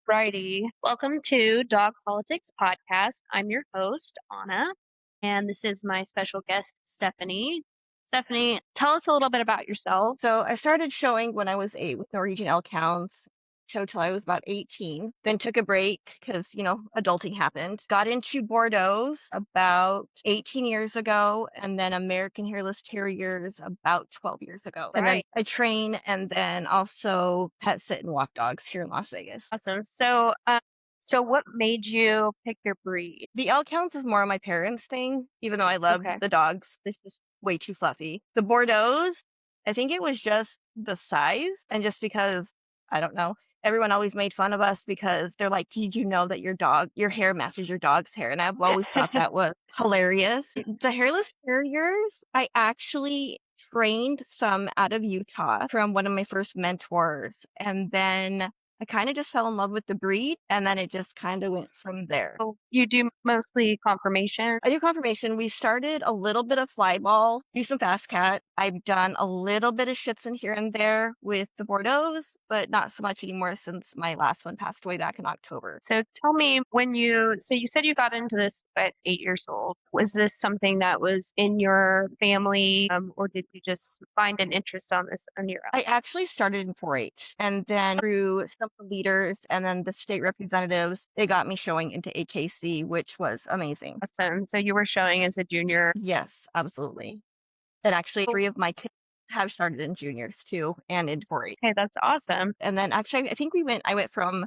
Alrighty. Welcome to Dog Politics Podcast. I'm your host, Anna, and this is my special guest, Stephanie. Stephanie, tell us a little bit about yourself. So I started showing when I was 8 with Norwegian elk hounds. Showed till I was about 18. Then took a break because, adulting happened. Got into Bordeaux's about 18 years ago, and then American Hairless Terriers about 12 years ago. And then Right. I train and then also pet sit and walk dogs here in Las Vegas. Awesome. So what made you pick your breed? The elk hounds is more of my parents' thing, even though I love Okay. the dogs. They're just way too fluffy. The Bordeaux's, I think it was just the size and just because, I don't know, everyone always made fun of us because they're like, did you know that your hair matches your dog's hair? And I've always thought that was hilarious. The hairless terriers, I actually trained some out of Utah from one of my first mentors. And then I kind of just fell in love with the breed, and then it just kind of went from there. So you do mostly conformation. I do confirmation. We started a little bit of fly ball, do some fast cat. I've done a little bit of Schitzen here and there with the Bordeaux's, but not so much anymore since my last one passed away back in October. So tell me so you said you got into this at 8 years old. Was this something that was in your family, or did you just find an interest on this on your own? I actually started in 4-H, and then through some of the leaders and then the state representatives, they got me showing into AKC, which was amazing. Awesome. So you were showing as a junior. Yes, absolutely. And actually, 3 of my kids have started in juniors too and in 4-H. Okay, that's awesome. And then actually, I think I went from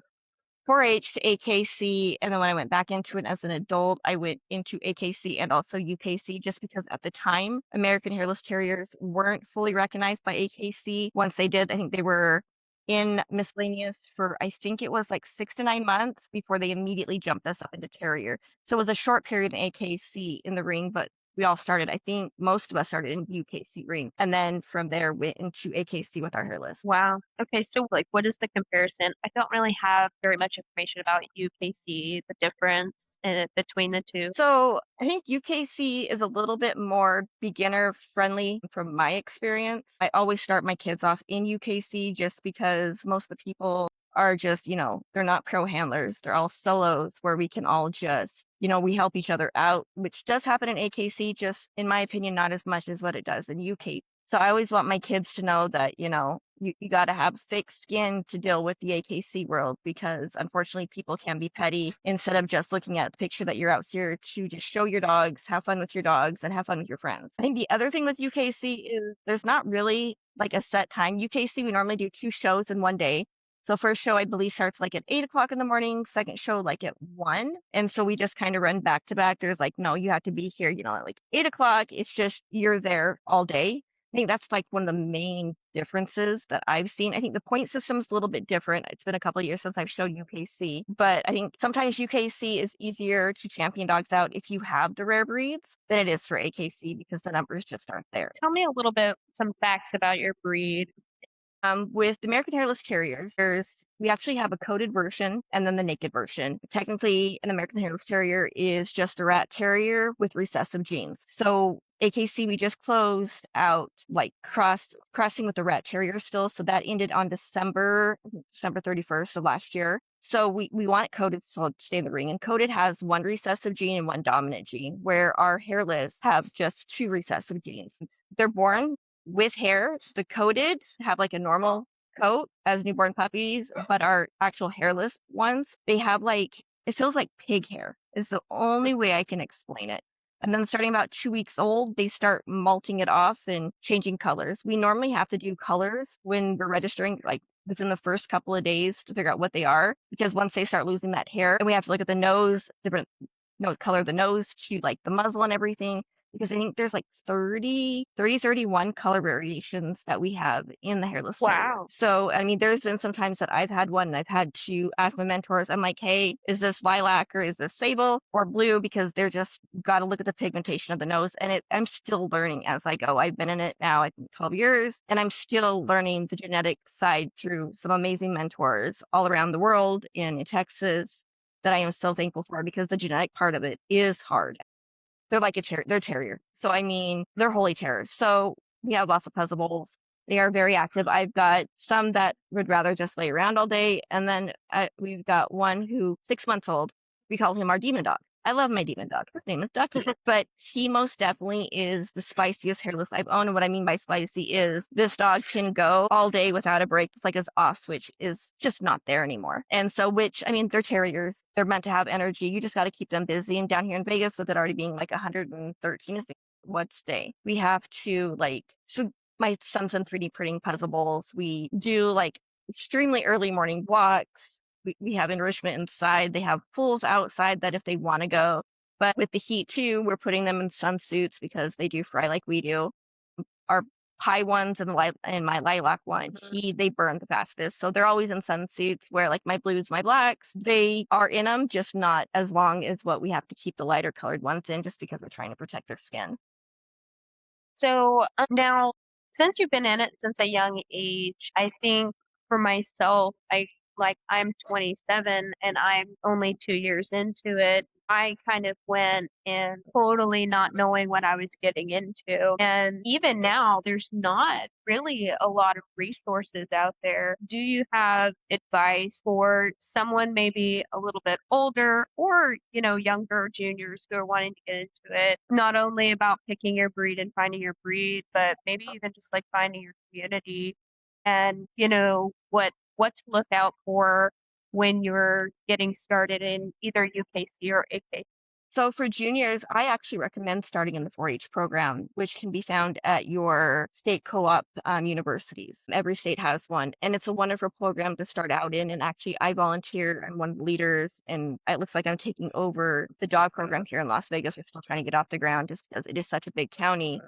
4-H to AKC, and then when I went back into it as an adult, I went into AKC and also UKC just because at the time, American Hairless Terriers weren't fully recognized by AKC. Once they did, I think they were in miscellaneous for, I think it was like 6 to 9 months before they immediately jumped us up into Terrier. So it was a short period in AKC in the ring, but we all started, I think most of us started in UKC ring. And then from there went into AKC with our hairless. Wow. Okay, so like what is the comparison? I don't really have very much information about UKC, the difference between the two. So I think UKC is a little bit more beginner friendly from my experience. I always start my kids off in UKC just because most of the people are just, they're not pro handlers. They're all solos where we can all just, we help each other out, which does happen in AKC, just in my opinion, not as much as what it does in UK. So I always want my kids to know that, you got to have thick skin to deal with the AKC world because unfortunately people can be petty instead of just looking at the picture that you're out here to just show your dogs, have fun with your dogs, and have fun with your friends. I think the other thing with UKC is there's not really like a set time. UKC, we normally do 2 shows in one day. So first show, I believe, starts like at 8 o'clock in the morning. Second show, like at 1. And so we just kind of run back to back. There's like, no, you have to be here, at like 8 o'clock. It's just you're there all day. I think that's like one of the main differences that I've seen. I think the point system is a little bit different. It's been a couple of years since I've showed UKC, but I think sometimes UKC is easier to champion dogs out if you have the rare breeds than it is for AKC because the numbers just aren't there. Tell me a little bit, some facts about your breed. With the American Hairless Terriers, we actually have a coated version and then the naked version. Technically, an American Hairless Terrier is just a rat terrier with recessive genes. So AKC, we just closed out like crossing with the rat terrier still. So that ended on December 31st of last year. So we want it coded so it'll stay in the ring. And coded has one recessive gene and one dominant gene, where our hairless have just 2 recessive genes. They're born with hair. The coated have like a normal coat as newborn puppies, but our actual hairless ones, they have like, it feels like pig hair is the only way I can explain it. And then starting about 2 weeks old, they start molting it off and changing colors. We normally have to do colors when we're registering, like within the first couple of days to figure out what they are, because once they start losing that hair, and we have to look at the nose, different color of the nose to like the muzzle and everything because I think there's like 31 color variations that we have in the hairless terrier. Wow. So, I mean, there's been some times that I've had one and I've had to ask my mentors, I'm like, hey, is this lilac or is this sable or blue? Because they're just got to look at the pigmentation of the nose. And I'm still learning as I go. I've been in it now, I think 12 years, and I'm still learning the genetic side through some amazing mentors all around the world in Texas that I am so thankful for because the genetic part of it is hard. They're like they're terrier. So I mean, they're holy terrors. So we have lots of puzzle bowls. They are very active. I've got some that would rather just lay around all day, and then we've got one who 6 months old. We call him our demon dog. I love my demon dog. His name is Ducky, but he most definitely is the spiciest hairless I've owned. And what I mean by spicy is this dog can go all day without a break. It's like his off switch is just not there anymore. And so, which, I mean, they're terriers. They're meant to have energy. You just got to keep them busy. And down here in Vegas, with it already being like 113, I think, what's day, we have to like, so my son's in 3D printing puzzle bowls. We do like extremely early morning walks. We have enrichment inside. They have pools outside that if they want to go. But with the heat too, we're putting them in sunsuits because they do fry like we do. Our pie ones and my lilac one, they burn the fastest. So they're always in sunsuits where like my blues, my blacks, they are in them, just not as long as what we have to keep the lighter colored ones in just because we're trying to protect their skin. So now, since you've been in it since a young age, I think for myself, I'm 27 and I'm only 2 years into it. I kind of went in totally not knowing what I was getting into. And even now, there's not really a lot of resources out there. Do you have advice for someone maybe a little bit older or, younger juniors who are wanting to get into it? Not only about picking your breed and finding your breed, but maybe even just like finding your community and, what to look out for when you're getting started in either UKC or AK. So for juniors, I actually recommend starting in the 4-H program, which can be found at your state co-op universities. Every state has one, and it's a wonderful program to start out in. And actually, I volunteer. I'm one of the leaders, and it looks like I'm taking over the dog program here in Las Vegas. We're still trying to get off the ground just because it is such a big county.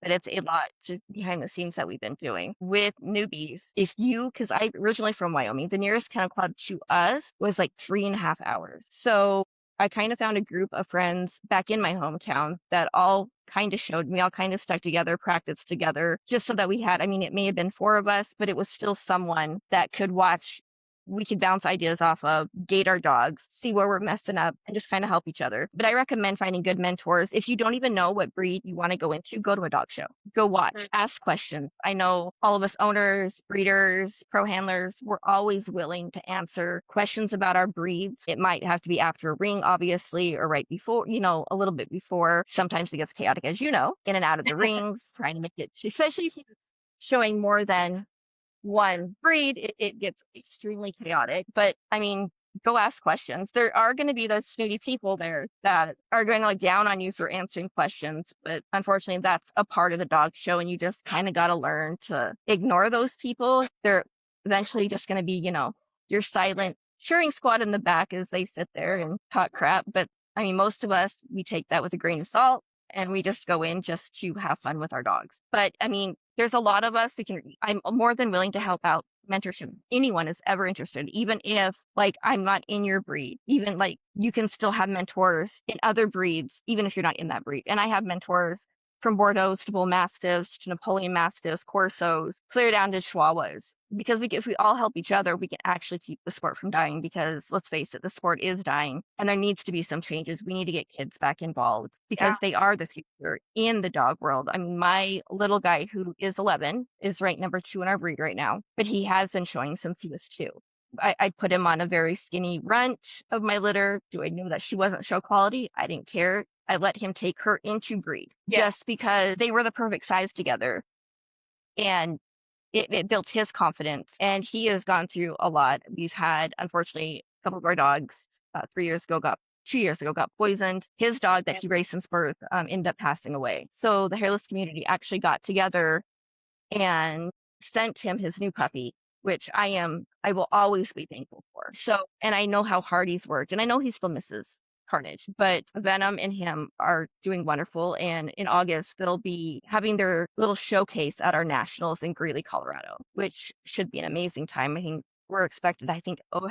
But it's a lot behind the scenes that we've been doing with newbies. Because I'm originally from Wyoming, the nearest kennel club to us was like 3.5 hours. So I kind of found a group of friends back in my hometown that all kind of showed me, all kind of stuck together, practiced together, just so that I mean, it may have been four of us, but it was still someone that could watch. We could bounce ideas off of, gate our dogs, see where we're messing up, and just kind of help each other. But I recommend finding good mentors. If you don't even know what breed you want to go into, go to a dog show. Go watch, ask questions. I know all of us owners, breeders, pro handlers, we're always willing to answer questions about our breeds. It might have to be after a ring, obviously, or right before, a little bit before. Sometimes it gets chaotic, as you know, in and out of the rings, trying to make it, especially if it's showing more than one breed, it gets extremely chaotic. But I mean, go ask questions. There are going to be those snooty people there that are going to like down on you for answering questions. But unfortunately, that's a part of the dog show, and you just kind of got to learn to ignore those people. They're eventually just going to be, your silent cheering squad in the back as they sit there and talk crap. But I mean, most of us, we take that with a grain of salt and we just go in just to have fun with our dogs. But I mean, there's a lot of us I'm more than willing to help out mentorship. Anyone is ever interested, even if like I'm not in your breed, even like you can still have mentors in other breeds, even if you're not in that breed. And I have mentors from Bordeaux to Bull Mastiffs to Napoleon Mastiffs, Corsos, clear down to Chihuahuas. Because if we all help each other, we can actually keep the sport from dying. Because let's face it, the sport is dying, and there needs to be some changes. We need to get kids back involved Yeah. because they are the future in the dog world. I mean, my little guy who is 11 is ranked number 2 in our breed right now, but he has been showing since he was 2. I put him on a very skinny runt of my litter. Do I know that she wasn't show quality? I didn't care. I let him take her into breed just because they were the perfect size together. And it built his confidence. And he has gone through a lot. We've had, unfortunately, a couple of our dogs 2 years ago got poisoned. His dog that he raised since birth ended up passing away. So the hairless community actually got together and sent him his new puppy, which I will always be thankful for. So, and I know how hard he's worked, and I know he still misses Carnage, but Venom and him are doing wonderful. And in August, they'll be having their little showcase at our nationals in Greeley, Colorado, which should be an amazing time. I think we're expected,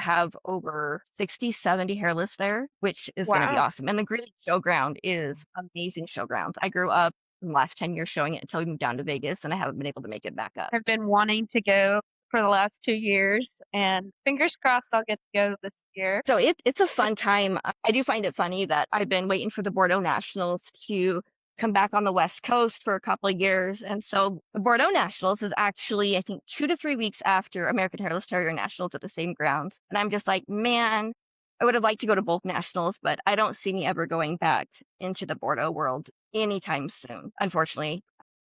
have over 60, 70 hairless there, which is going to be Wow. awesome. And the Greeley Showground is amazing showgrounds. I grew up in the last 10 years showing it until we moved down to Vegas, and I haven't been able to make it back up. I've been wanting to go for the last 2 years, and fingers crossed I'll get to go this year. So it's a fun time. I do find it funny that I've been waiting for the Bordeaux Nationals to come back on the West Coast for a couple of years. And so the Bordeaux Nationals is actually, I think, 2 to 3 weeks after American Hairless Terrier Nationals at the same ground. And I'm just like, man, I would have liked to go to both nationals, but I don't see me ever going back into the Bordeaux world anytime soon, unfortunately.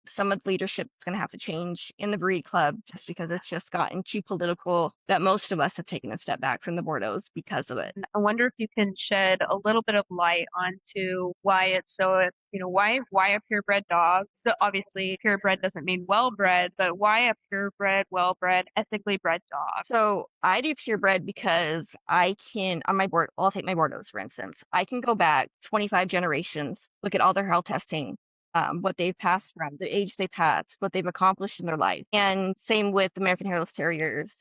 Some of the leadership is going to have to change in the breed club just because it's just gotten too political that most of us have taken a step back from the Bordeaux because of it. I wonder if you can shed a little bit of light onto why it's so, why a purebred dog? So obviously, purebred doesn't mean well bred, but why a purebred, well bred, ethically bred dog? So I do purebred because I can, on my board, I'll take my Bordeaux for instance. I can go back 25 generations, look at all their health testing, what they've passed from, the age they passed, what they've accomplished in their life. And same with American Hairless Terriers.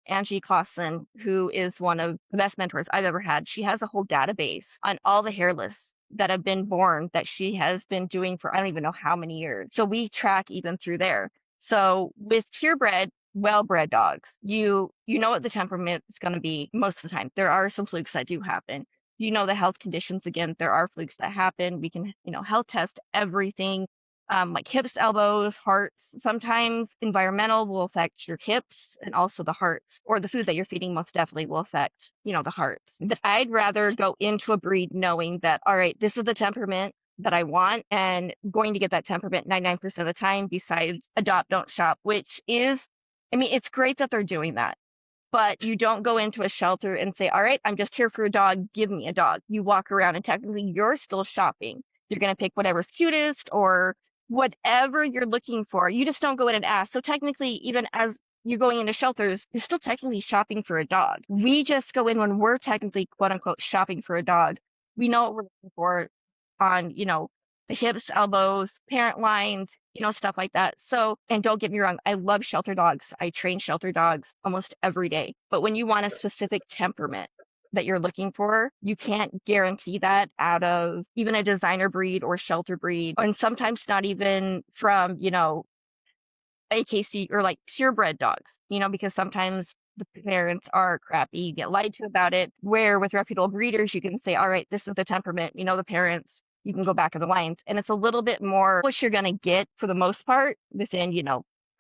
Angie Clausen, who is one of the best mentors I've ever had, she has a whole database on all the hairless that have been born that she has been doing for I don't even know how many years. So we track even through there. So with purebred, well-bred dogs, you know what the temperament is going to be most of the time. There are some flukes that do happen. You know the health conditions again. There are flukes that happen. We can health test everything, like hips, elbows, hearts. Sometimes environmental will affect your hips and also the hearts, or the food that you're feeding most definitely will affect the hearts. But I'd rather go into a breed knowing that all right, this is the temperament that I want and going to get that temperament 99% of the time, besides adopt, don't shop, which is, I mean, it's great that they're doing that, but you don't go into a shelter and say, all right, I'm just here for a dog, give me a dog. You walk around and technically you're still shopping. You're going to pick whatever's cutest or whatever you're looking for. You just don't go in and ask. So technically, even as you're going into shelters, you're still technically shopping for a dog. We just go in when we're technically quote unquote shopping for a dog. We know what we're looking for on, the hips, elbows, parent lines, stuff like that. So, and don't get me wrong, I love shelter dogs. I train shelter dogs almost every day. But when you want a specific temperament that you're looking for, you can't guarantee that out of even a designer breed or shelter breed. And sometimes not even from, AKC or like purebred dogs, because sometimes the parents are crappy, you get lied to about it. Where with reputable breeders, you can say, all right, this is the temperament, the parents, you can go back of the lines. And it's a little bit more what you're going to get for the most part within,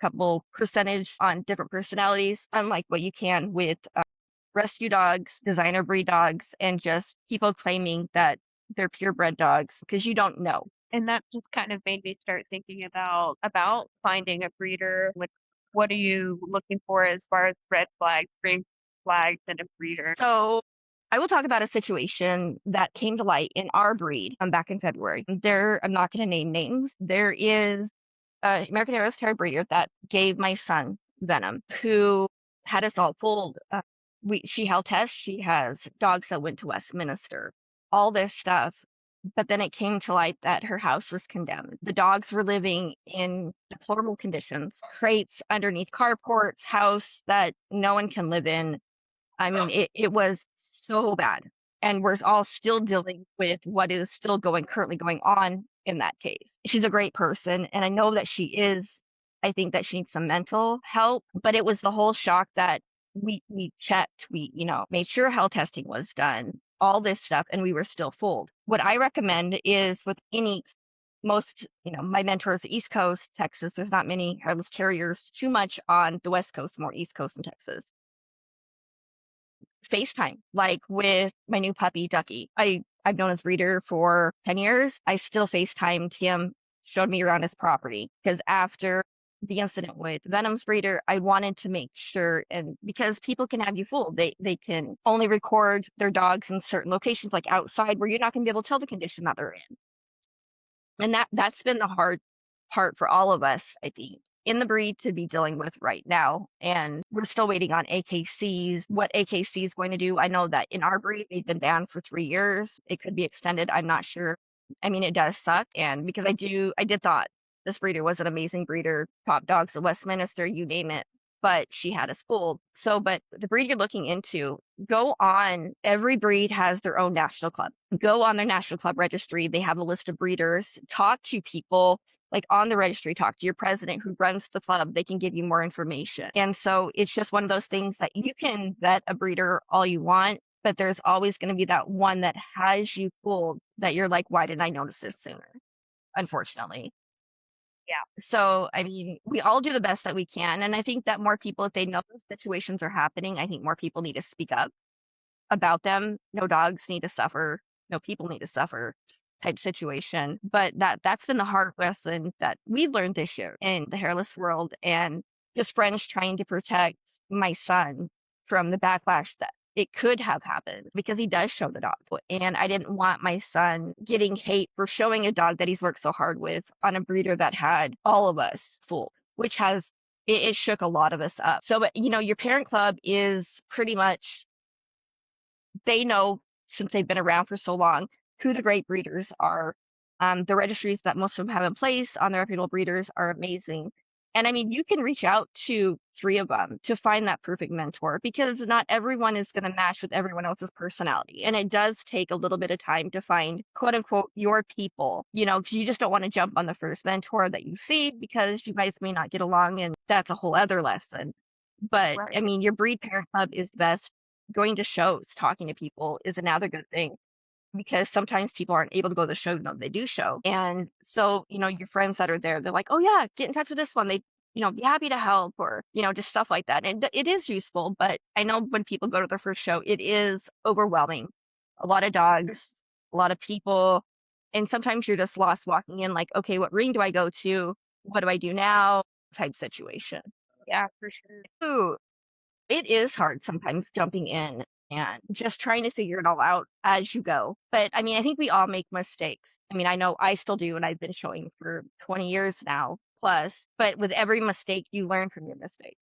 couple percentage on different personalities, unlike what you can with rescue dogs, designer breed dogs, and just people claiming that they're purebred dogs because you don't know. And that just kind of made me start thinking about finding a breeder. What are you looking for as far as red flags, green flags, and a breeder? So I will talk about a situation that came to light in our breed back in February. I'm not going to name names. There is an American Hairless Terrier breeder that gave my son venom, who had us all fooled. She held tests. She has dogs that went to Westminster, all this stuff. But then it came to light that her house was condemned. The dogs were living in deplorable conditions, crates underneath carports, house that no one can live in. I mean, it was so bad. And we're all still dealing with what is still currently going on in that case. She's a great person, and I know that she is. I think that she needs some mental help, but it was the whole shock that we checked, made sure health testing was done, all this stuff, and we were still fooled. What I recommend is with my mentors, the East Coast, Texas, there's not many hairless terriers too much on the West Coast, more East Coast and Texas. FaceTime, like with my new puppy, Ducky. I've known his breeder for 10 years. I still FaceTimed him, showed me around his property. Because after the incident with Venom's breeder, I wanted to make sure, and because people can have you fooled, they can only record their dogs in certain locations, like outside, where you're not going to be able to tell the condition that they're in. And that's been the hard part for all of us, I think, in the breed to be dealing with right now. And we're still waiting on AKCs, what AKC is going to do. I know that in our breed, they've been banned for 3 years. It could be extended. I'm not sure. I mean, it does suck. And because I did thought this breeder was an amazing breeder, top dogs at Westminster, you name it. But she had us fooled. So, but the breed you're looking into, go on. Every breed has their own national club. Go on their national club registry. They have a list of breeders. Talk to people like on the registry, talk to your president who runs the club. They can give you more information. And so it's just one of those things that you can vet a breeder all you want, but there's always going to be that one that has you fooled that you're like, why didn't I notice this sooner? unfortunately. Yeah. So, I mean, we all do the best that we can. And I think that more people, if they know those situations are happening, I think more people need to speak up about them. No dogs need to suffer, no people need to suffer type situation. But that's been the hard lesson that we've learned this year in the hairless world, and just friends trying to protect my son from the backlash that it could have happened because he does show the dog. And I didn't want my son getting hate for showing a dog that he's worked so hard with on a breeder that had all of us fooled, which it shook a lot of us up. So, but your parent club is pretty much, they know, since they've been around for so long, who the great breeders are. The registries that most of them have in place on their reputable breeders are amazing. And I mean, you can reach out to three of them to find that perfect mentor, because not everyone is going to match with everyone else's personality. And it does take a little bit of time to find, quote unquote, your people, because you just don't want to jump on the first mentor that you see, because you guys may not get along. And that's a whole other lesson. But I Right. mean, your breed parent club is the best. Going to shows, talking to people is another good thing, because sometimes people aren't able to go to the show, no, they do show. And so, your friends that are there, they're like, oh yeah, get in touch with this one. They, be happy to help, or, just stuff like that. And it is useful, but I know when people go to their first show, it is overwhelming. A lot of dogs, a lot of people, and sometimes you're just lost walking in, like, okay, what ring do I go to? What do I do now? Type situation. Yeah, for sure. Ooh, it is hard sometimes jumping in and just trying to figure it all out as you go. But I mean, I think we all make mistakes. I mean, I know I still do, and I've been showing for 20 years now plus. But with every mistake, you learn from your mistakes.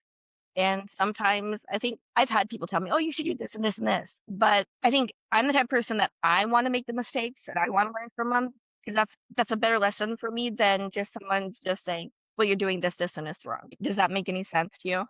And sometimes I think I've had people tell me, oh, you should do this and this and this. But I think I'm the type of person that I want to make the mistakes and I want to learn from them, because that's a better lesson for me than just someone just saying, well, you're doing this, this, and this wrong. Does that make any sense to you?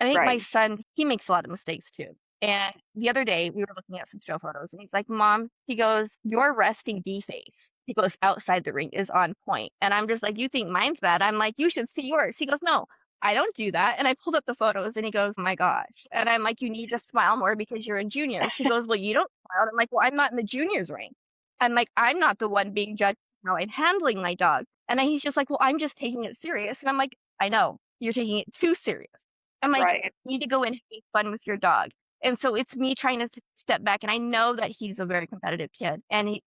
I think my Right. son, he makes a lot of mistakes too. And the other day we were looking at some show photos, and he's like, Mom, he goes, your resting bee face, he goes, outside the ring is on point. And I'm just like, you think mine's bad? I'm like, you should see yours. He goes, no, I don't do that. And I pulled up the photos and he goes, oh my gosh. And I'm like, you need to smile more because you're in juniors. He goes, well, you don't smile. I'm like, well, I'm not in the juniors ring. I'm like, I'm not the one being judged for how I'm handling my dog. And then he's just like, well, I'm just taking it serious. And I'm like, I know you're taking it too serious. I'm like, Right. you need to go in and have fun with your dog. And so it's me trying to step back. And I know that he's a very competitive kid. And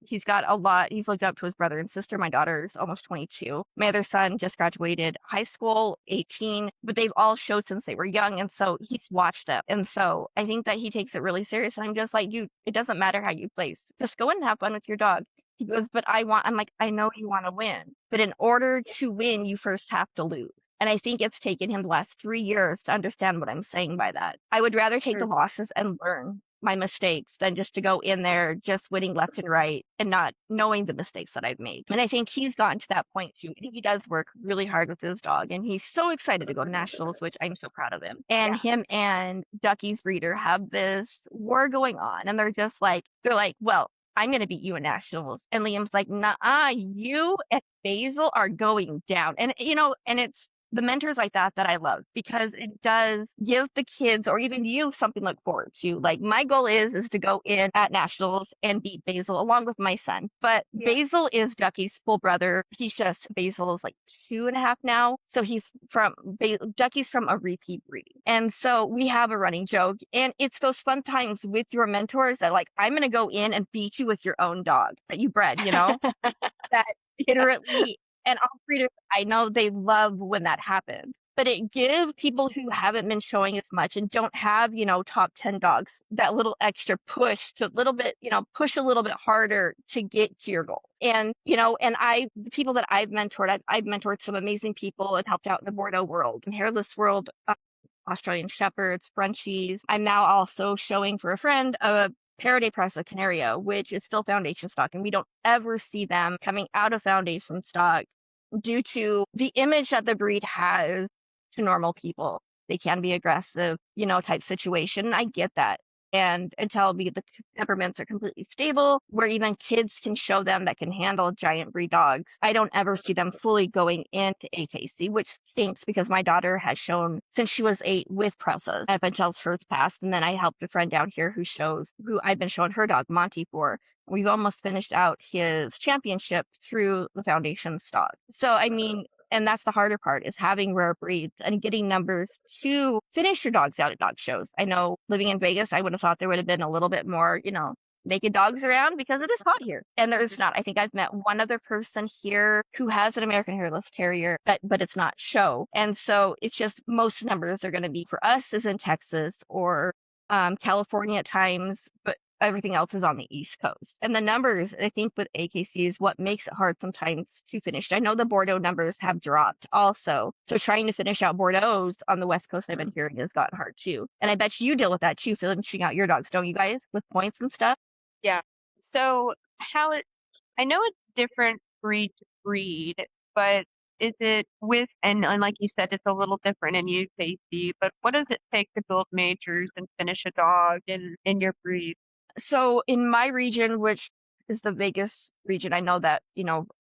he's got a lot. He's looked up to his brother and sister. My daughter is almost 22. My other son just graduated high school, 18, but they've all showed since they were young. And so he's watched them. And so I think that he takes it really serious. And I'm just like, dude, it doesn't matter how you place. Just go in and have fun with your dog. He goes, but I'm like, I know you want to win. But in order to win, you first have to lose. And I think it's taken him the last 3 years to understand what I'm saying by that. I would rather take the Mm. losses and learn my mistakes than just to go in there just winning left and right and not knowing the mistakes that I've made. And I think he's gotten to that point too. He does work really hard with his dog, and he's so excited to go to nationals, which I'm so proud of him. And Yeah. him and Ducky's breeder have this war going on, and they're like, well, I'm going to beat you in nationals. And Liam's like, nah, you and Basil are going down. And it's the mentors like that I love, because it does give the kids or even you something to look forward to. Like, my goal is to go in at nationals and beat Basil along with my son. But Yeah. Basil is Ducky's full brother. Basil's like 2.5 now. So Ducky's from a repeat breeding. And so we have a running joke, and it's those fun times with your mentors that, like, I'm going to go in and beat you with your own dog that you bred, that literally, and all breeders, I know they love when that happens. But it gives people who haven't been showing as much and don't have, top 10 dogs, that little extra push to a little bit, push a little bit harder to get to your goal. And, the people that I've mentored some amazing people and helped out in the Bordeaux world and hairless world, Australian Shepherds, Frenchies. I'm now also showing for a friend a Paraday Pressa Canario, which is still foundation stock, and we don't ever see them coming out of foundation stock due to the image that the breed has to normal people. They can be aggressive, type situation. I get that. and until the temperaments are completely stable, where even kids can show them that can handle giant breed dogs. I don't ever see them fully going into AKC, which stinks because my daughter has shown since she was 8 with presses up until hers passed. And then I helped a friend down here who I've been showing her dog Monty for. We've almost finished out his championship through the foundation stock. So, I mean, and that's the harder part is having rare breeds and getting numbers to finish your dogs out at dog shows. I know living in Vegas, I would have thought there would have been a little bit more, naked dogs around because it is hot here. And there's not. I think I've met one other person here who has an American Hairless Terrier, but it's not show. And so it's just most numbers are going to be for us is in Texas or California at times, but everything else is on the East Coast. And the numbers, I think, with AKC is what makes it hard sometimes to finish. I know the Bordeaux numbers have dropped also. So trying to finish out Bordeaux's on the West Coast, I've been hearing, has gotten hard too. And I bet you deal with that too, finishing out your dogs, don't you guys, with points and stuff? Yeah. So I know it's different breed to breed, but is it and like you said, it's a little different in UKC, but what does it take to build majors and finish a dog in your breed? So in my region, which is the Vegas region, I know that,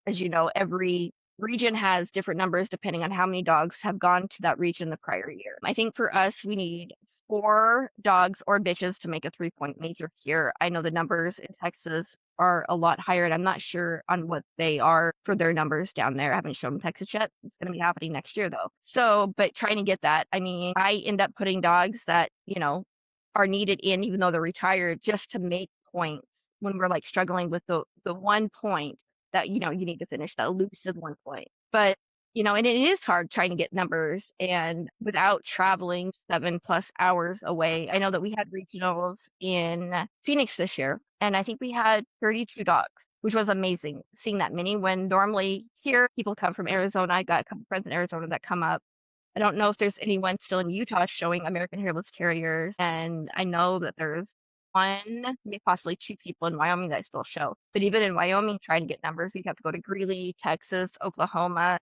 as you know, every region has different numbers depending on how many dogs have gone to that region the prior year. I think for us, we need 4 dogs or bitches to make a 3-point major here. I know the numbers in Texas are a lot higher, and I'm not sure on what they are for their numbers down there. I haven't shown Texas yet. It's going to be happening next year, though. So, but trying to get that, I mean, I end up putting dogs that, are needed in, even though they're retired, just to make points when we're like struggling with the 1 point that you need to finish that elusive 1 point. But and it is hard trying to get numbers and without traveling 7+ hours away. I know that we had regionals in Phoenix this year, and I think we had 32 dogs, which was amazing seeing that many when normally here people come from Arizona. I got a couple friends in Arizona that come up. I don't know if there's anyone still in Utah showing American Hairless Terriers, and I know that there's one, maybe possibly 2 people in Wyoming that still show. But even in Wyoming, trying to get numbers, we'd have to go to Greeley, Texas, Oklahoma,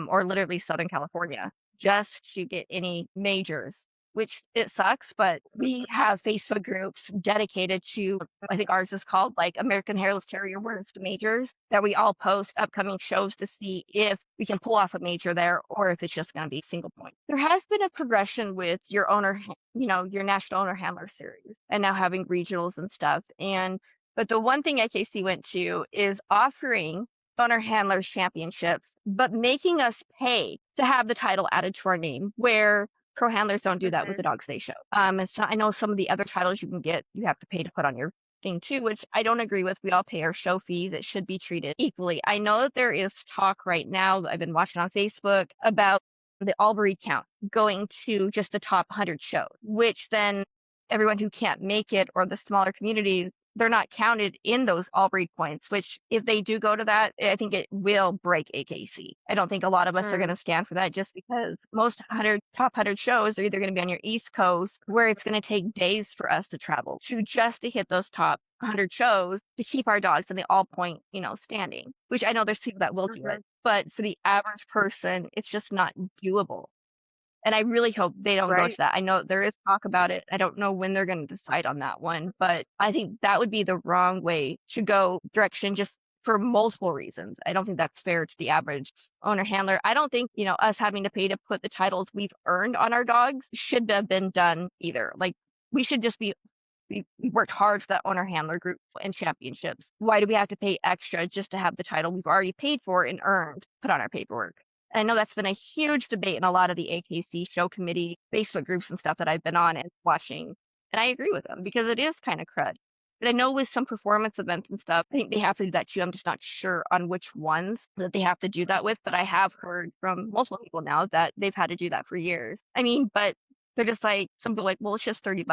or literally Southern California just to get any majors, which it sucks, but we have Facebook groups dedicated to, I think ours is called like American Hairless Terrier Worst Majors, that we all post upcoming shows to see if we can pull off a major there or if it's just going to be single point. There has been a progression with your your national owner handler series and now having regionals and stuff. But the one thing AKC went to is offering owner handlers championships, but making us pay to have the title added to our name, where pro handlers don't do that with Mhm. the dogs they show. And so I know some of the other titles you can get, you have to pay to put on your thing too, which I don't agree with. We all pay our show fees. It should be treated equally. I know that there is talk right now that I've been watching on Facebook about the all breed count going to just the top 100 shows, which then everyone who can't make it or the smaller communities, they're not counted in those all breed points, which if they do go to that, I think it will break AKC. I don't think a lot of us are going Mm, to stand for that just because most top 100 shows are either going to be on your East Coast where it's going to take days for us to travel to hit those top 100 shows to keep our dogs in the all point, standing, which I know there's people that will do it. mhm. But for the average person, it's just not doable. And I really hope they don't go to Right. that. I know there is talk about it. I don't know when they're going to decide on that one, but I think that would be the wrong way to go direction just for multiple reasons. I don't think that's fair to the average owner handler. I don't think, us having to pay to put the titles we've earned on our dogs should have been done either. Like we should just be we worked hard for that owner handler group and championships. Why do we have to pay extra just to have the title we've already paid for and earned put on our paperwork? And I know that's been a huge debate in a lot of the AKC show committee Facebook groups and stuff that I've been on and watching. And I agree with them because it is kind of crud. But I know with some performance events and stuff, I think they have to do that too. I'm just not sure on which ones that they have to do that with. But I have heard from multiple people now that they've had to do that for years. I mean, but they're just like, some people are like, well, it's just $30.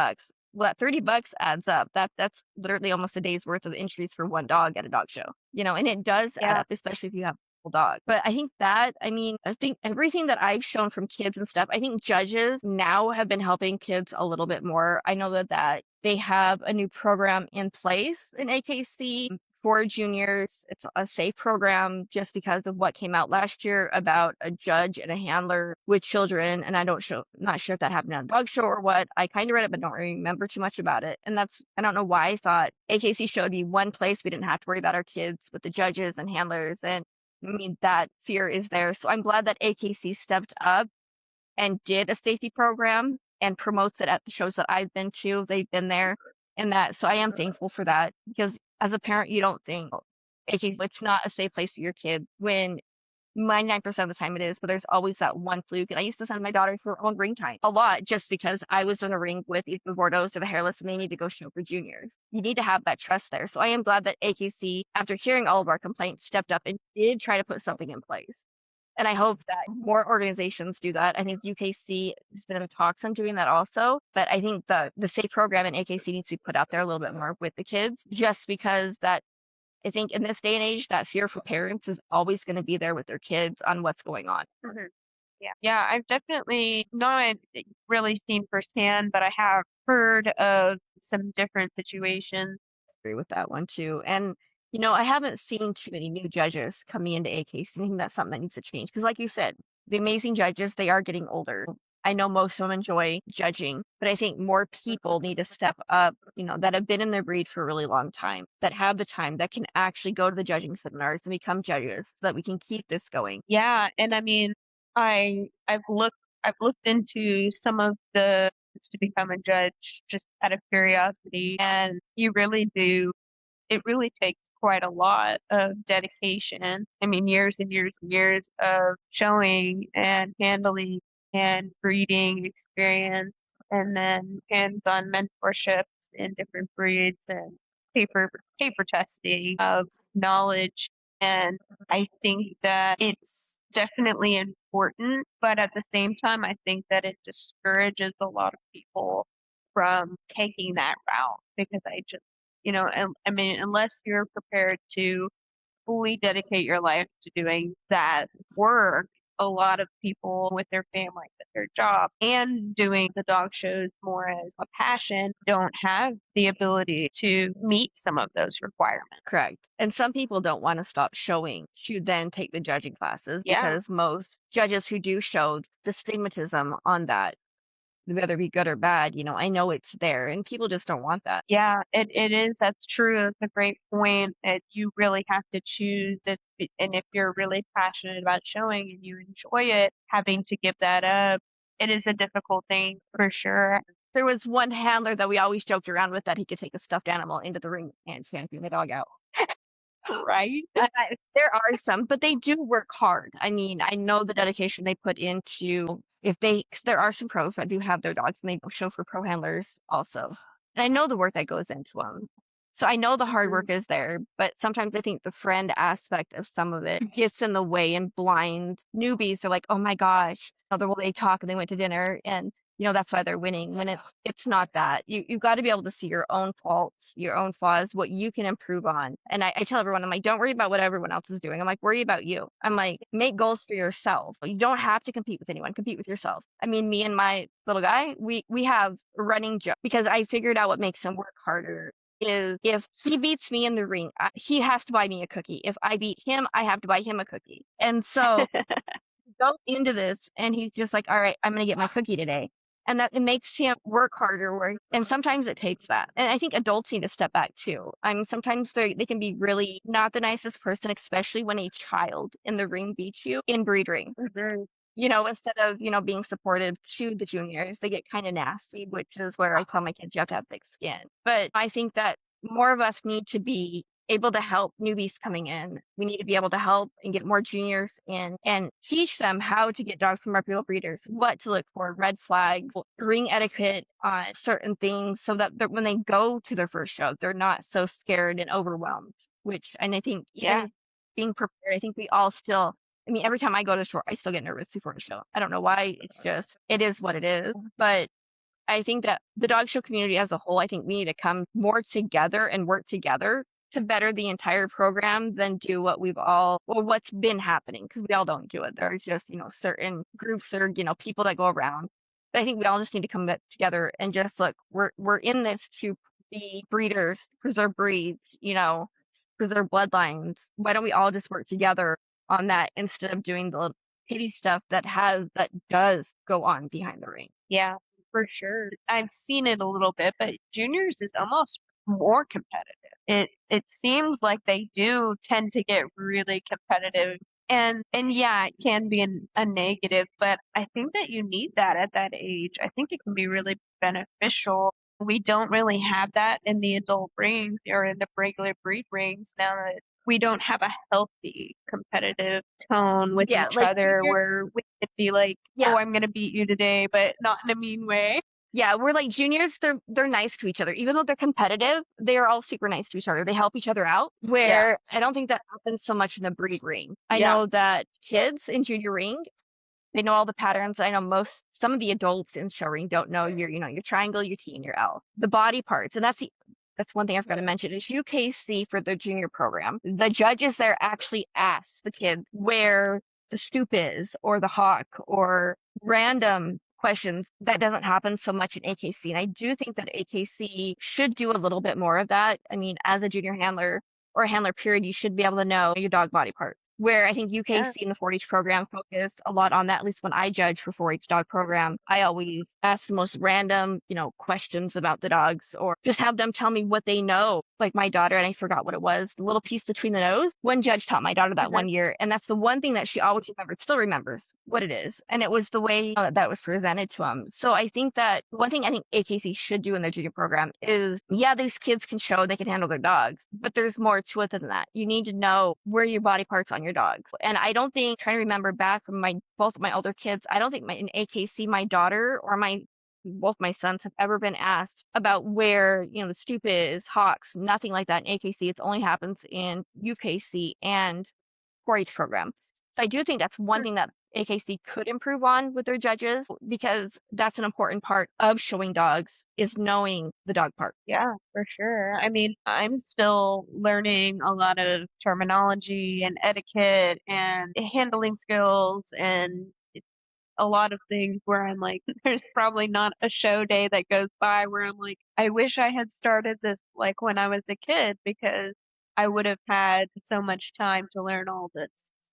Well, that $30 adds up. That's literally almost a day's worth of entries for one dog at a dog show, and it does add Yeah. up, especially if you have a full dog. But I think everything that I've shown from kids and stuff, I think judges now have been helping kids a little bit more. I know that they have a new program in place in AKC for juniors. It's a safe program just because of what came out last year about a judge and a handler with children. And not sure if that happened on a dog show or what. I kind of read it, but don't remember too much about it. And I don't know why I thought AKC showed me one place we didn't have to worry about our kids with the judges and handlers. And I mean, that fear is there. So I'm glad that AKC stepped up and did a safety program and promotes it at the shows that I've been to. They've been there and that. So I am thankful for that because as a parent, you don't think, "Oh, it's not a safe place for your kid when 99% of the time it is, but there's always that one fluke. And I used to send my daughter to her own ring time a lot just because I was in a ring with either the Bordeaux or the Hairless and they need to go show for juniors. You need to have that trust there. So I am glad that AKC, after hearing all of our complaints, stepped up and did try to put something in place. And I hope that more organizations do that. I think UKC has been in talks on doing that also. But I think the safe program in AKC needs to be put out there a little bit more with the kids, just because that I think in this day and age, that fear for parents is always going to be there with their kids on what's going on. Mhm. Yeah. Yeah, I've definitely not really seen firsthand, but I have heard of some different situations. Agree with that one too. And I haven't seen too many new judges coming into AKC. I think that's something that needs to change. Because, like you said, the amazing judges, they are getting older. I know most of them enjoy judging, but I think more people need to step up, that have been in their breed for a really long time, that have the time, that can actually go to the judging seminars and become judges so that we can keep this going. Yeah, and I mean, I've looked into some of the to become a judge just out of curiosity, and you really do it really takes quite a lot of dedication. I mean, years and years and years of showing and handling and breeding experience, and then hands-on mentorships in different breeds and paper paper testing of knowledge. And I think that it's definitely important, but at the same time, I think that it discourages a lot of people from taking that route because I mean, unless you're prepared to fully dedicate your life to doing that work, a lot of people with their family, with their job, and doing the dog shows more as a passion don't have the ability to meet some of those requirements. Correct. And some people don't want to stop showing to then take the judging classes Yeah. because most judges who do show the stigmatism on that, whether it be good or bad, I know it's there and people just don't want that. Yeah, it is. That's true. That's a great point. That you really have to choose it, and if you're really passionate about showing and you enjoy it, having to give that up, it is a difficult thing for sure. There was one handler that we always joked around with that he could take a stuffed animal into the ring and champion the dog out. Right? There are some, but they do work hard. I mean, I know the dedication they put into if they, 'cause there are some pros that do have their dogs and they show for pro handlers also. And I know the work that goes into them. So I know the hard Mhm. work is there, but sometimes I think the friend aspect of some of it gets in the way and blinds newbies. They're like, oh my gosh, well, they talk and they went to dinner and that's why they're winning when it's not that. You've got to be able to see your own faults, your own flaws, what you can improve on. And I tell everyone, I'm like, don't worry about what everyone else is doing. I'm like, worry about you. I'm like, make goals for yourself. You don't have to compete with anyone. Compete with yourself. I mean, me and my little guy, we have a running joke because I figured out what makes him work harder is if he beats me in the ring, he has to buy me a cookie. If I beat him, I have to buy him a cookie. And so go into this and he's just like, all right, I'm going to get my cookie today. And that it makes him work harder work. And sometimes it takes that. And I think adults need to step back too. I mean, sometimes they can be really not the nicest person, especially when a child in the ring beats you in breed ring. Mhm. Instead of, being supportive to the juniors, they get kind of nasty, which is where I tell my kids you have to have thick skin. But I think that more of us need to be able to help newbies coming in. We need to be able to help and get more juniors in and teach them how to get dogs from reputable breeders, what to look for, red flags, ring etiquette on certain things so that when they go to their first show, they're not so scared and overwhelmed, and I think Yeah. even being prepared, I think we all still I mean, every time I go to a show, I still get nervous before a show. I don't know why. It is what it is. But I think that the dog show community as a whole, I think we need to come more together and work together to better the entire program than do what's been happening because we all don't do it. There's just, certain groups or, people that go around. But I think we all just need to come together and just look, we're in this to be breeders, preserve breeds, preserve bloodlines. Why don't we all just work together on that instead of doing the little kitty stuff that does go on behind the ring? Yeah, for sure. I've seen it a little bit, but juniors is almost more competitive. It seems like they do tend to get really competitive. And yeah, it can be a negative, but I think that you need that at that age. I think it can be really beneficial. We don't really have that in the adult rings or in the regular breed rings now that we don't have a healthy competitive tone with Yeah, each like other where we could be like, oh, yeah, I'm gonna beat you today, but not in a mean way. yeah, we're like juniors, they're nice to each other. Even though they're competitive, they are all super nice to each other. They help each other out. Yeah, Where I don't think that happens so much in the breed ring. I yeah, know that kids in junior ring, they know all the patterns. I know some of the adults in show ring don't know your triangle, your T, and your L. The body parts, and that's one thing I forgot to mention is UKC for the junior program. The judges there actually ask the kids where the stoop is or the hawk or random questions. That doesn't happen so much in AKC. And I do think that AKC should do a little bit more of that. I mean, as a junior handler or a handler period, you should be able to know your dog body parts. Where I think yeah, UKC and the 4-H program focused a lot on that, at least when I judge for 4-H dog program, I always ask the most random, questions about the dogs or just have them tell me what they know. Like my daughter, and I forgot what it was, the little piece between the nose. One judge taught my daughter that mhm, one year, and that's the one thing that she always remembered, still remembers what it is. And it was the way that was presented to them. So I think that one thing I think AKC should do in their junior program is, yeah, these kids can show they can handle their dogs, but there's more to it than that. You need to know where your body parts on your dogs. And I don't think, trying to remember back from both of my older kids, I don't think in AKC, my daughter or both my sons have ever been asked about where, the stoop is, hawks, nothing like that in AKC. It only happens in UKC and 4-H program. So I do think that's one sure. thing that AKC could improve on with their judges because that's an important part of showing dogs is knowing the dog part. Yeah, for sure. I mean, I'm still learning a lot of terminology and etiquette and handling skills and a lot of things where I'm like, there's probably not a show day that goes by where I'm like, I wish I had started this like when I was a kid because I would have had so much time to learn all this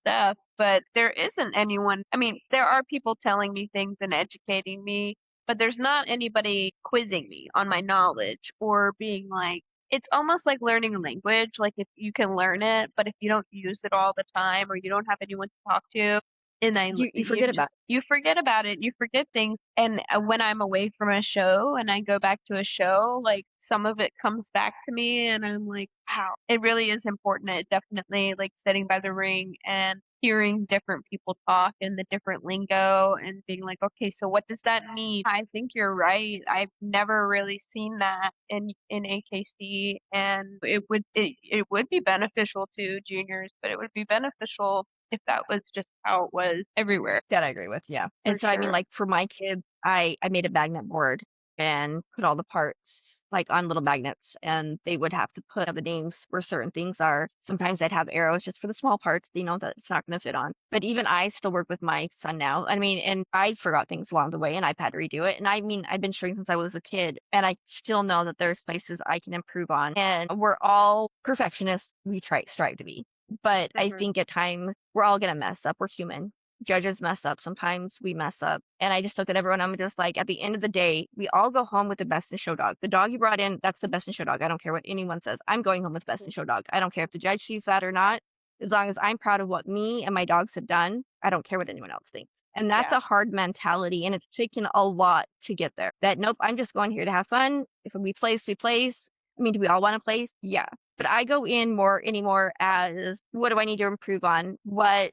stuff. But there isn't anyone, I mean, there are people telling me things and educating me, but there's not anybody quizzing me on my knowledge or being like, it's almost like learning a language. Like if you can learn it, but if you don't use it all the time or you don't have anyone to talk to, and You forget about you forget about it, you forget things, and, when I'm away from a show and I go back to a show, like, some of it comes back to me and I'm like, "Wow." It really is important, it definitely, like, sitting by the ring and hearing different people talk and the different lingo and being like, "Okay, so what does that mean?" I think you're right, I've never really seen that in AKC, and it would be beneficial to juniors, but it would be beneficial if that was just how it was everywhere, that. I agree with, yeah. for And so I mean, sure. like for my kids, I made a magnet board and put all the parts like on little magnets, and they would have to put the names where certain things are. Sometimes I'd have arrows just for the small parts, that it's not going to fit on. But even I still work with my son now. I mean, and I forgot things along the way, and I've had to redo it. And I mean, I've been showing since I was a kid, and I still know that there's places I can improve on. And we're all perfectionists. We strive to be. But I Mhm. think at times we're all gonna mess up. We're human. Judges mess up. Sometimes we mess up. And I just look at everyone. I'm just like, at the end of the day, we all go home with the best in show dog. The dog you brought in, that's the best in show dog. I don't care what anyone says. I'm going home with the best in show dog. I don't care if the judge sees that or not. As long as I'm proud of what me and my dogs have done, I don't care what anyone else thinks. And that's Yeah, a hard mentality. And it's taken a lot to get there. That, nope, I'm just going here to have fun. If we place, we place. I mean, do we all want to place? Yeah. But I go in more anymore as what do I need to improve on? What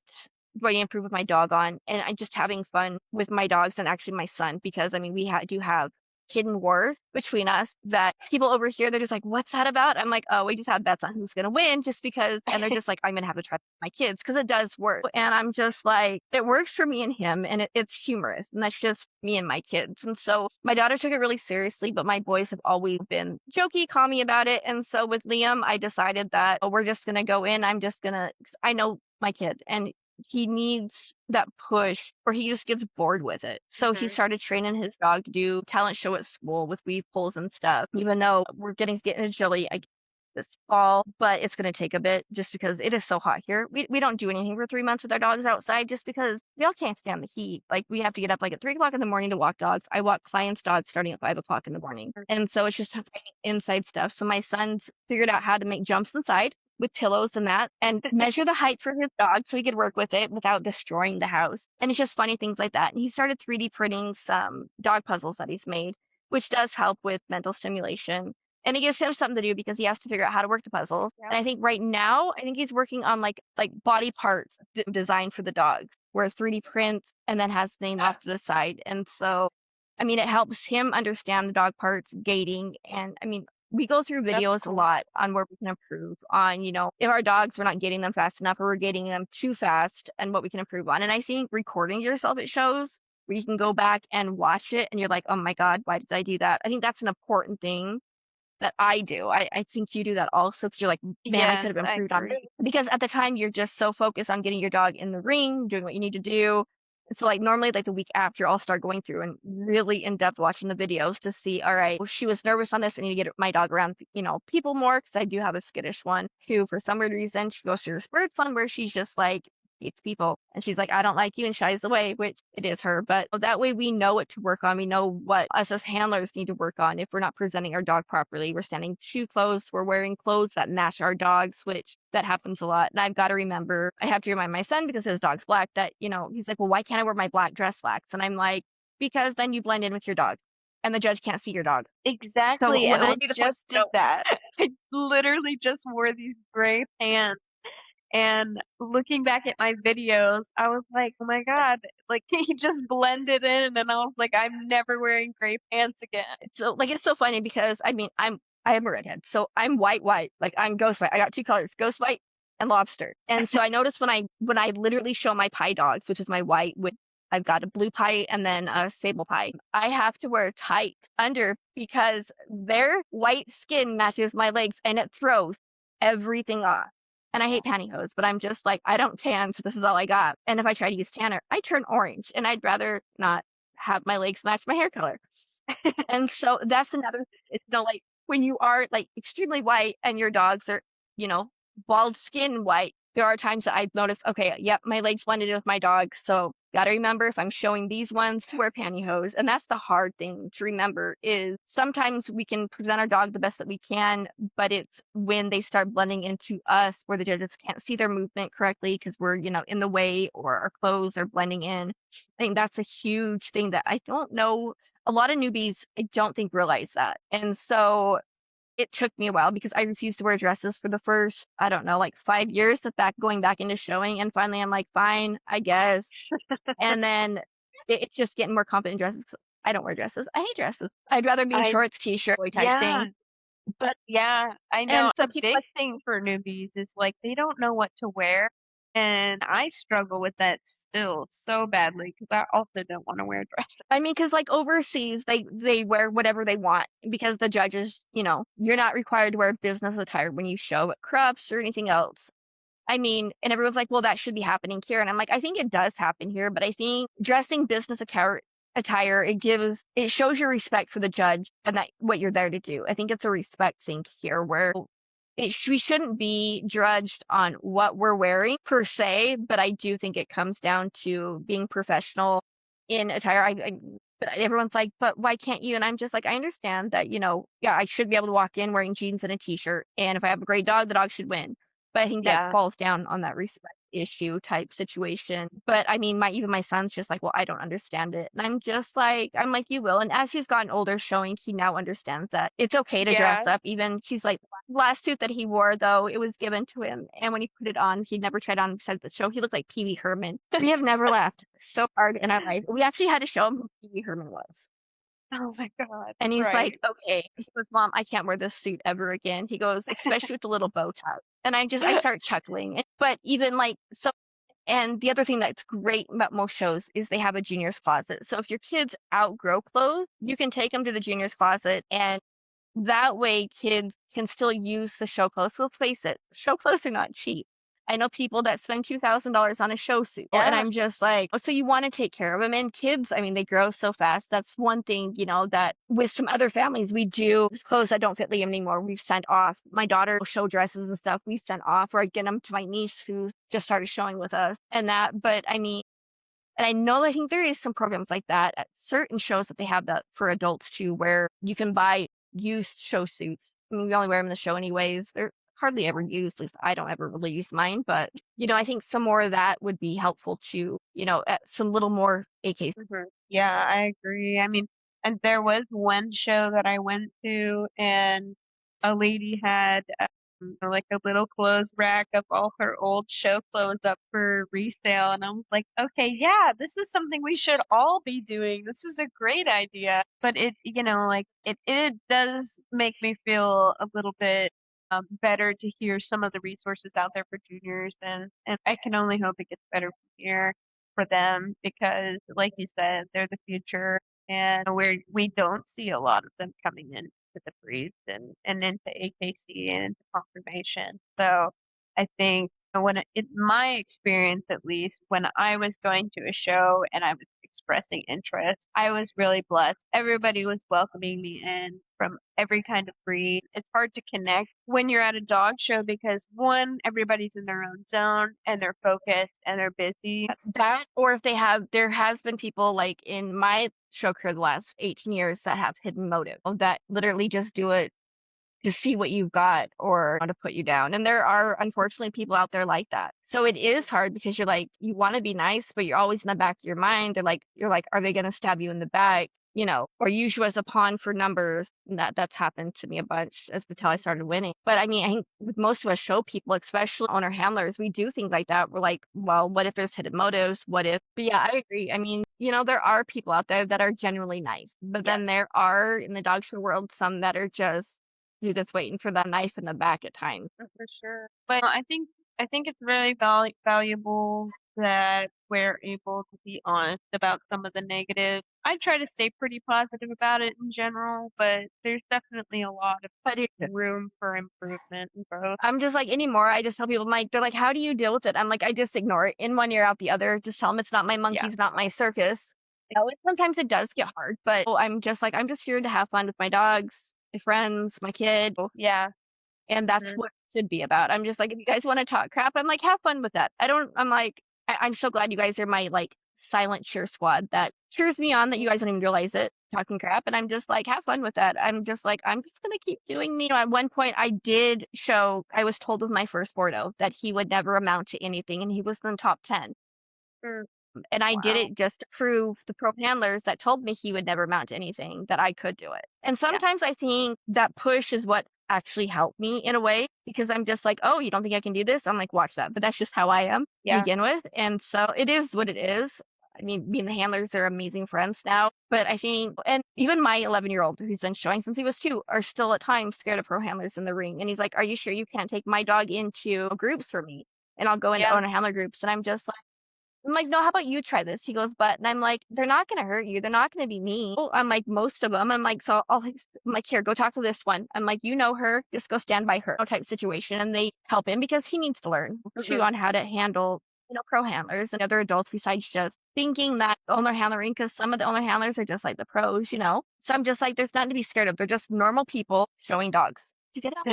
do I need to improve with my dog on? And I'm just having fun with my dogs and actually my son because I mean we do have hidden wars between us that people over here they're just like, what's that about? I'm like, oh, we just have bets on who's gonna win just because, and they're just like, I'm gonna have to try my kids because it does work. And I'm just like, it works for me and him, and it's humorous, and that's just me and my kids. And so my daughter took it really seriously, but my boys have always been jokey, calmy about it. And so with Liam, I decided that oh, we're just gonna go in. I know my kid, and he needs that push or he just gets bored with it. So he mhm. started training his dog to do talent show at school with weave pulls and stuff. Even though we're getting agility, this fall, but it's going to take a bit just because it is so hot here. We don't do anything for 3 months with our dogs outside just because we all can't stand the heat. Like we have to get up like at 3 o'clock in the morning to walk dogs. I walk clients' dogs starting at 5 o'clock in the morning. And so it's just finding inside stuff. So my son's figured out how to make jumps inside with pillows and that and measure the height for his dog so he could work with it without destroying the house. And it's just funny things like that. And he started 3D printing some dog puzzles that he's made, which does help with mental stimulation. And it gives him something to do because he has to figure out how to work the puzzles. Yeah. And I think right now, I think he's working on like body parts designed for the dogs, where 3D prints and then has the name off to the side. And so, I mean, it helps him understand the dog parts, gating, and I mean, we go through That's videos a cool. lot on where we can improve on, if our dogs, we're not getting them fast enough or we're getting them too fast and what we can improve on. And I think recording yourself at shows where you can go back and watch it and you're like, oh my God, why did I do that? I think that's an important thing that I do. I think you do that also because you're like, man, I could have Yes, I improved on this. agree. Because at the time you're just so focused on getting your dog in the ring, doing what you need to do. So like normally like the week after I'll start going through and really in depth watching the videos to see, all right, well, she was nervous on this. I need to get my dog around, people more because I do have a skittish one who for some weird reason she goes through a spurts on where she's just like hates people and she's like, I don't like you and shies away, which it is her. But that way we know what to work on. We know what us as handlers need to work on if we're not presenting our dog properly. We're standing too close. We're wearing clothes that match our dogs, which that happens a lot. And I've got to remember, I have to remind my son because his dog's black that, he's like, well, why can't I wear my black dress slacks? And I'm like, because then you blend in with your dog and the judge can't see your dog. So Exactly, and let I me just let just you did know. that. I literally just wore these gray pants, and looking back at my videos, I was like, "Oh my God," like, he just blended in, and I was like, "I'm never wearing gray pants again." So like it's so funny because I mean I am a redhead, so I'm white, like I'm ghost white. I got two colors, ghost white and lobster. And so I noticed when I literally show my pie dogs, which is my white with I've got a blue pie and then a sable pie. I have to wear tight under because their white skin matches my legs and it throws everything off. And I hate pantyhose, but I'm just like I don't tan, so this is all I got. And if I try to use tanner, I turn orange, and I'd rather not have my legs match my hair color. And so that's another, it's like when you are like extremely white and your dogs are, you know, bald skin white, there are times that I've noticed, okay, yep, my legs blended in with my dog. So gotta remember if I'm showing these ones to wear pantyhose. And that's the hard thing to remember is sometimes we can present our dog the best that we can, but it's when they start blending into us where the judges can't see their movement correctly because we're, in the way or our clothes are blending in. I think that's a huge thing that I don't know a lot of newbies, I don't think realize that. And so it took me a while because I refused to wear dresses for the first, I don't know, like 5 years of going back into showing. And finally I'm like, fine, I guess. And then it's just getting more confident in dresses. I don't wear dresses. I hate dresses. I'd rather be in I shorts, t-shirt, boy type Yeah, thing. But yeah, I know. and It's a people big like thing for newbies is like they don't know what to wear, and I struggle with that still so badly because I also don't want to wear dresses. I mean, because like overseas, they wear whatever they want because the judges, you're not required to wear business attire when you show at Crufts or anything else. I mean, and everyone's like, well, that should be happening here. And I'm like, I think it does happen here, but I think dressing business attire, it shows your respect for the judge and that what you're there to do. I think it's a respect thing here where we shouldn't be judged on what we're wearing per se, but I do think it comes down to being professional in attire. But everyone's like, but why can't you? And I'm just like, I understand that, yeah, I should be able to walk in wearing jeans and a t-shirt. And if I have a great dog, the dog should win. But I think that Yeah, falls down on that respect issue type situation. But I mean, even my son's just like, well, I don't understand it. And I'm like, you will. And as he's gotten older, showing he now understands that it's okay to yeah. dress up. Even he's like, last suit that he wore, though, it was given to him. And when he put it on, he'd never tried on besides the show. He looked like Pee Wee Herman. We have never laughed so hard in our life. We actually had to show him who Pee Wee Herman was. Oh my God, And he's like, right. okay. He goes, Mom, I can't wear this suit ever again. He goes, especially with the little bow tie. And I start chuckling. But even like, so, and the other thing that's great about most shows is they have a junior's closet. So if your kids outgrow clothes, you can take them to the junior's closet and that way kids can still use the show clothes. Let's face it, show clothes are not cheap. I know people that spend $2,000 on a show suit, and Yeah. I'm just like, oh, so you want to take care of them. And kids, I mean, they grow so fast. That's one thing, that with some other families we do. Clothes that don't fit Liam anymore, we've sent off. My daughter show dresses and stuff we've sent off, or I get them to my niece who just started showing with us and that. But I mean, and I know I think there is some programs like that at certain shows that they have that for adults too, where you can buy used show suits. I mean, we only wear them in the show anyways. They're hardly ever used. At least I don't ever really use mine. But I think some more of that would be helpful too. Some little more AKs. Yeah, I agree. I mean, and there was one show that I went to, and a lady had like a little clothes rack of all her old show clothes up for resale, and I was like, okay, yeah, this is something we should all be doing. This is a great idea. But like it does make me feel a little bit better to hear some of the resources out there for juniors, and I can only hope it gets better from here for them because, like you said, they're the future, and we don't see a lot of them coming in to the breeds and into AKC and into confirmation. So I think in my experience, at least, when I was going to a show and I was expressing interest, I was really blessed. Everybody was welcoming me in from every kind of breed. It's hard to connect when you're at a dog show because one, everybody's in their own zone and they're focused and they're busy. That, or if there has been people like in my show career the last 18 years that have hidden motive that literally just do it to see what you've got or to put you down. And there are unfortunately people out there like that. So it is hard because you're like, you want to be nice, but you're always in the back of your mind. You're like, are they going to stab you in the back? Or use you as a pawn for numbers. And that's happened to me a bunch until I started winning. But I mean, I think with most of us show people, especially owner handlers, we do things like that. We're like, well, what if there's hidden motives? What if? But yeah, I agree. I mean, there are people out there that are genuinely nice, but Yeah, then there are in the dog show world some that are just you're just waiting for that knife in the back at times. for sure. But I think it's really valuable that we're able to be honest about some of the negative. I try to stay pretty positive about it in general, but there's definitely a lot of But room for improvement and growth. I'm just like anymore. I just tell people, I'm like, they're like, how do you deal with it? I'm like, I just ignore it in one ear, out the other. Just tell them it's not my Yeah. monkeys, not my circus. Sometimes it does get hard, but I'm just like, I'm just here to have fun with my dogs, my friends, my kid. Yeah. And that's Mhm. what it should be about. I'm just like, if you guys want to talk crap, I'm like, have fun with that. I'm like, I'm so glad you guys are my like silent cheer squad that cheers me on that you guys don't even realize it, talking crap. And I'm just like, have fun with that. I'm just like, I'm just going to keep doing me. At one point, I was told with my first Bordeaux that he would never amount to anything, and he was in the top 10. Mm, And I did wow. it just to prove the pro handlers that told me he would never amount to anything that I could do it. And Yeah. sometimes I think that push is what actually helped me in a way because I'm just like, oh, you don't think I can do this? I'm like, watch that. But that's just how I am to Yeah. begin with. And so it is what it is. I mean, being the handlers, they're amazing friends now. But I think, and even my 11-year-old who's been showing since he was 2 are still at times scared of pro handlers in the ring. And he's like, are you sure you can't take my dog into groups for me? And I'll go into Yeah. owner handler groups. And I'm like, no, how about you try this? He goes, but, and I'm like, they're not going to hurt you. They're not going to be mean. I'm like, most of them. I'm like, I'm like, here, go talk to this one. I'm like, you know her, just go stand by her type situation. And they help him because he needs to learn too Mhm. on how to handle, pro handlers and other adults besides just thinking that owner handlering, because some of the owner handlers are just like the pros. So I'm just like, there's nothing to be scared of. They're just normal people showing dogs to get out.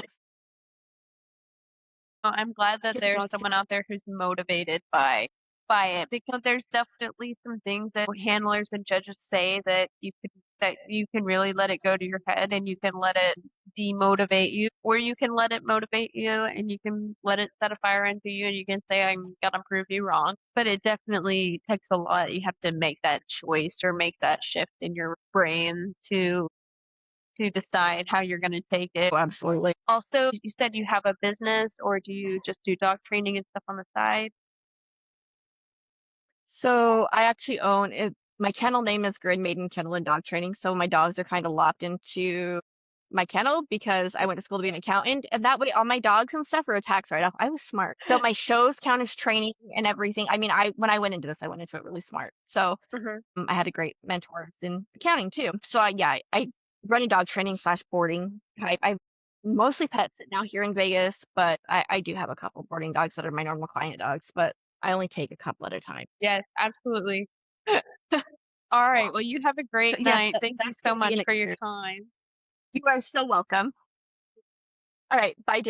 Well, I'm glad that Get the there's dogs to someone out there who's motivated by it because there's definitely some things that handlers and judges say that you can really let it go to your head and you can let it demotivate you, or you can let it motivate you and you can let it set a fire into you and you can say I'm gonna prove you wrong. But it definitely takes a lot. You have to make that choice or make that shift in your brain to decide how you're going to take it. Oh, absolutely. Also, you said you have a business or do you just do dog training and stuff on the side? So I actually own it. My kennel name is Grid Maiden Kennel and Dog Training. So my dogs are kind of locked into my kennel because I went to school to be an accountant. And that way all my dogs and stuff are a tax write-off. I was smart. So my shows count as training and everything. I mean, when I went into this, I went into it really smart. So Hmm. I had a great mentor in accounting too. So yeah, I run a dog training slash boarding. mostly pets now here in Vegas, but I do have a couple boarding dogs that are my normal client dogs, but I only take a couple at a time. Yes, absolutely. All right. Um, Well, you have a so great yeah, night. Thank you that's so gonna be an much for your experience. time. You are so welcome. All right, bye, dear.